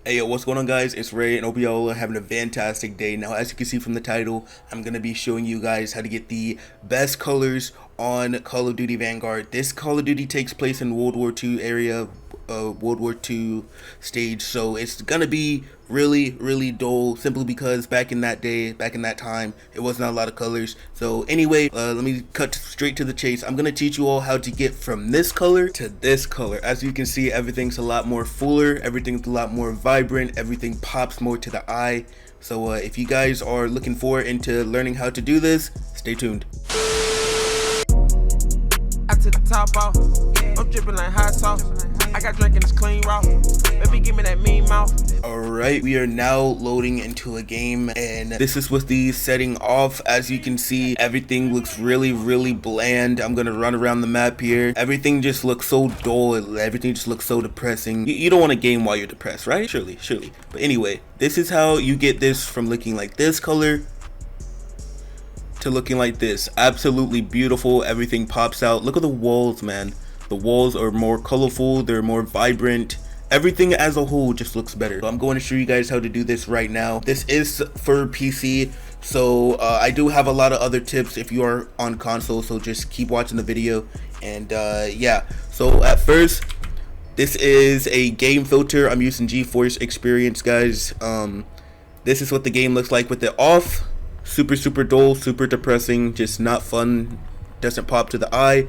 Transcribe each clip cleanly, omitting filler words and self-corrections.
Hey yo, what's going on guys? It's Ray and hope y'all are having a fantastic day. Now as you can see from the title, I'm going to be showing you guys how to get the best colors on Call of Duty Vanguard. This Call of Duty takes place in World War II area, World War II stage, so it's going to be really dull simply because back in that day, back in that time, it wasn't a lot of colors. So anyway, let me cut straight to the chase. I'm going to teach you all how to get from this color to this color. As you can see, everything's a lot more fuller, everything's a lot more vibrant, everything pops more to the eye. So if you guys are looking forward into learning how to do this, stay tuned. I took the top off, I'm dripping like hot sauce. I got drinking this clean raw. Baby, give me that mean mouth. Alright, we are now loading into a game, and this is with the setting off. As you can see, everything looks really bland. I'm gonna run around the map here. Everything just looks so dull, everything just looks so depressing. You don't want to game while you're depressed, right? Surely. But anyway, this is how you get this from looking like this color to looking like this. Absolutely beautiful. Everything pops out. Look at the walls, man. The walls are more colorful, they're more vibrant. Everything as a whole just looks better. So I'm going to show you guys how to do this right now. This is for PC, so I do have a lot of other tips if you are on console, so just keep watching the video. And yeah, so at first, this is a game filter. I'm using GeForce Experience, guys. This is what the game looks like with it off. Super dull, super depressing, just not fun, doesn't pop to the eye.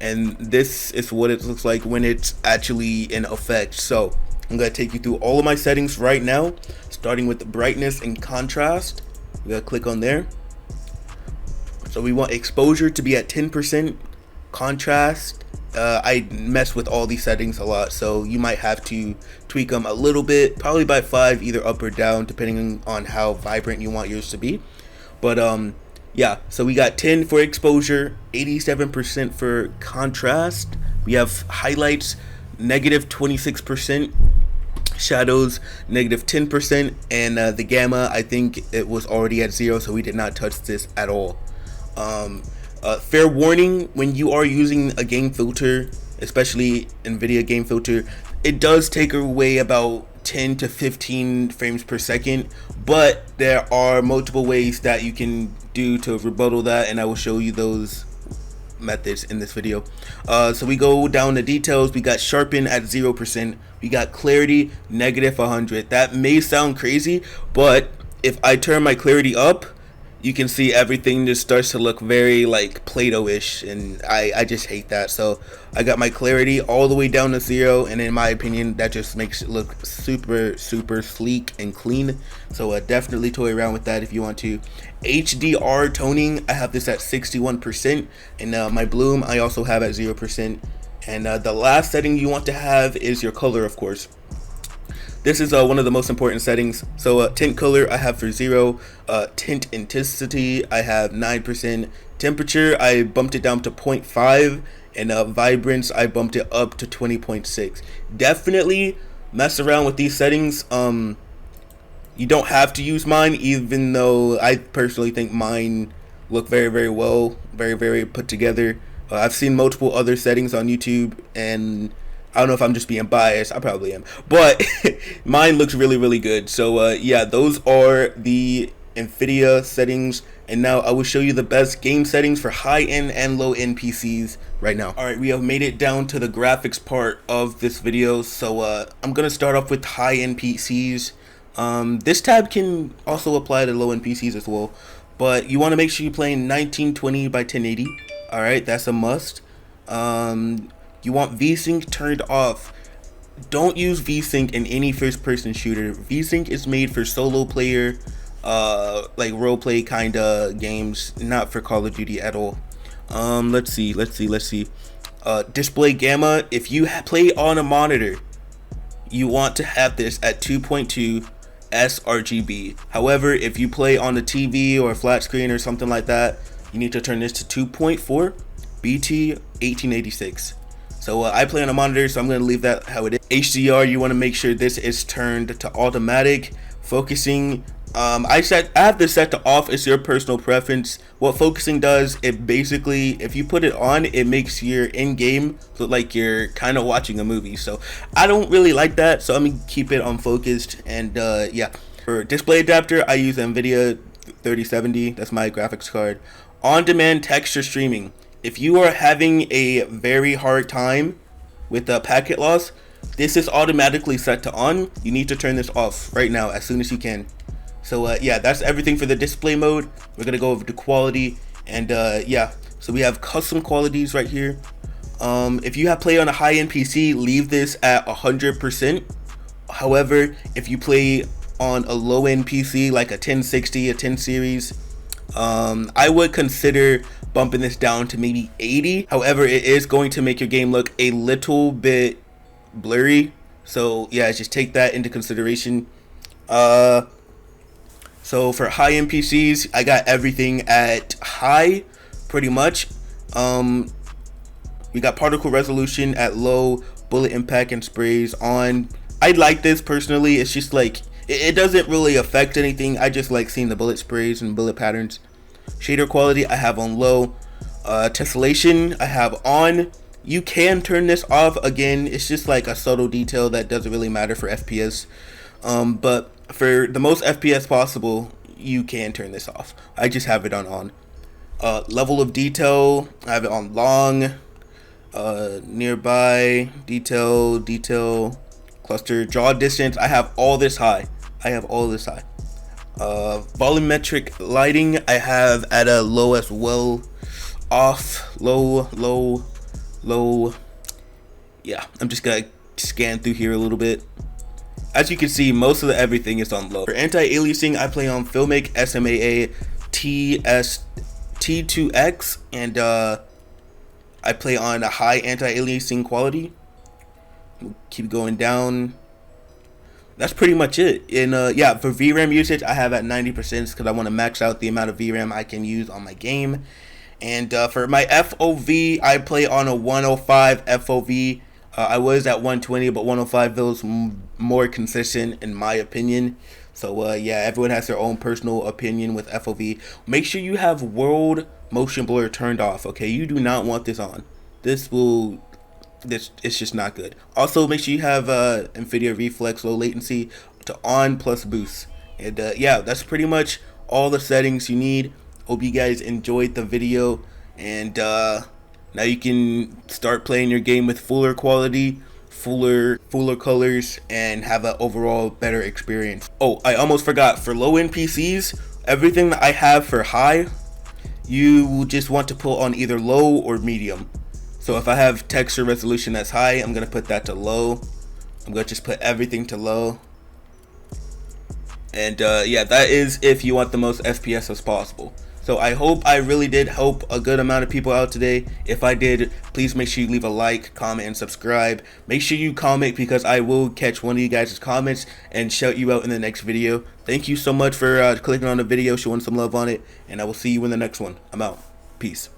And this is what it looks like when it's actually in effect. So I'm going to take you through all of my settings right now, starting with the brightness and contrast. We're going to click on there. So we want exposure to be at 10%, contrast. I mess with all these settings a lot, so you might have to tweak them a little bit, probably by 5, either up or down, depending on how vibrant you want yours to be. But yeah, so we got 10 for exposure, 87% for contrast. We have highlights, negative 26%, shadows, negative 10%, and the gamma, I think it was already at 0, so we did not touch this at all. Fair warning, when you are using a game filter, especially NVIDIA game filter, it does take away about 10 to 15 frames per second, but there are multiple ways that you can do to rebuttal that, and I will show you those methods in this video. So we go down to details. We got sharpen at 0%. We got clarity negative 100. That may sound crazy, but if I turn my clarity up, you can see everything just starts to look very like Play-Doh-ish, and I just hate that. So I got my clarity all the way down to 0, and in my opinion that just makes it look super sleek and clean. So definitely toy around with that if you want to. HDR toning, I have this at 61%, and my bloom I also have at 0%. And the last setting you want to have is your color, of course. This is one of the most important settings. So tint color I have for 0, tint intensity I have 9%, temperature I bumped it down to 0.5, and vibrance I bumped it up to 20.6. Definitely mess around with these settings. You don't have to use mine, even though I personally think mine look very well, very put together. I've seen multiple other settings on YouTube, and I don't know if I'm just being biased. I probably am, but mine looks really good. So yeah, those are the NVIDIA settings, and now I will show you the best game settings for high-end and low-end PCs right now. Alright, we have made it down to the graphics part of this video, so I'm gonna start off with high-end PCs. This tab can also apply to low-end PCs as well, but you want to make sure you're playing 1920 by 1080. Alright, that's a must. You want VSync turned off. Don't use VSync in any first-person shooter. VSync is made for solo player, like roleplay kind of games, not for Call of Duty at all. Let's see. Display gamma. If you play on a monitor, you want to have this at 2.2 sRGB. However, if you play on the TV or a flat screen or something like that, you need to turn this to 2.4 BT 1886. So I play on a monitor, so I'm going to leave that how it is. HDR, you want to make sure this is turned to automatic. Focusing I have this set to off. It's your personal preference. What focusing does, it basically, if you put it on, it makes your in-game look like you're kind of watching a movie. So I don't really like that, so I'm gonna keep it unfocused. And yeah, for display adapter, I use NVIDIA 3070. That's my graphics card. On-demand texture streaming. If you are having a very hard time with packet loss, this is automatically set to on. You need to turn this off right now as soon as you can. So yeah, that's everything for the display mode. We're gonna go over to quality, and yeah, so we have custom qualities right here. If you have play on a high-end PC, leave this at 100%. However, if you play on a low-end PC like a 1060, a 10 series, I would consider bumping this down to maybe 80. However, it is going to make your game look a little bit blurry, so yeah, just take that into consideration. So for high-end PCs, I got everything at high, pretty much. We got particle resolution at low, bullet impact and sprays on. I like this personally. It's just like, it doesn't really affect anything. I just like seeing the bullet sprays and bullet patterns. Shader quality I have on low. Tessellation I have on. You can turn this off. Again, it's just like a subtle detail that doesn't really matter for FPS. But for the most FPS possible, you can turn this off. I just have it on. Level of detail, I have it on long. Nearby, detail, cluster, draw distance, I have all this high. Volumetric lighting, I have at a low as well. Off, low. Yeah, I'm just gonna scan through here a little bit. As you can see, most of the everything is on low. For anti-aliasing, I play on Filmic SMAA T2X, and I play on a high anti-aliasing quality. We'll keep going down. That's pretty much it. And yeah, for VRAM usage, I have at 90% because I want to max out the amount of VRAM I can use on my game. And for my FOV, I play on a 105 FOV. I was at 120, but 105 feels more consistent in my opinion. So yeah, everyone has their own personal opinion with FOV. Make sure you have world motion blur turned off, okay? You do not want this on. It's just not good. Also, make sure you have NVIDIA Reflex low latency to on plus boost. And yeah, that's pretty much all the settings you need. Hope you guys enjoyed the video, and now you can start playing your game with fuller quality, fuller colors, and have an overall better experience. Oh, I almost forgot, for low-end PCs, everything that I have for high, you just want to put on either low or medium. So if I have texture resolution that's high, I'm gonna put that to low. I'm gonna just put everything to low. And yeah, that is if you want the most FPS as possible. So I really did help a good amount of people out today. If I did, please make sure you leave a like, comment, and subscribe. Make sure you comment, because I will catch one of you guys' comments and shout you out in the next video. Thank you so much for clicking on the video, showing some love on it, and I will see you in the next one. I'm out. Peace.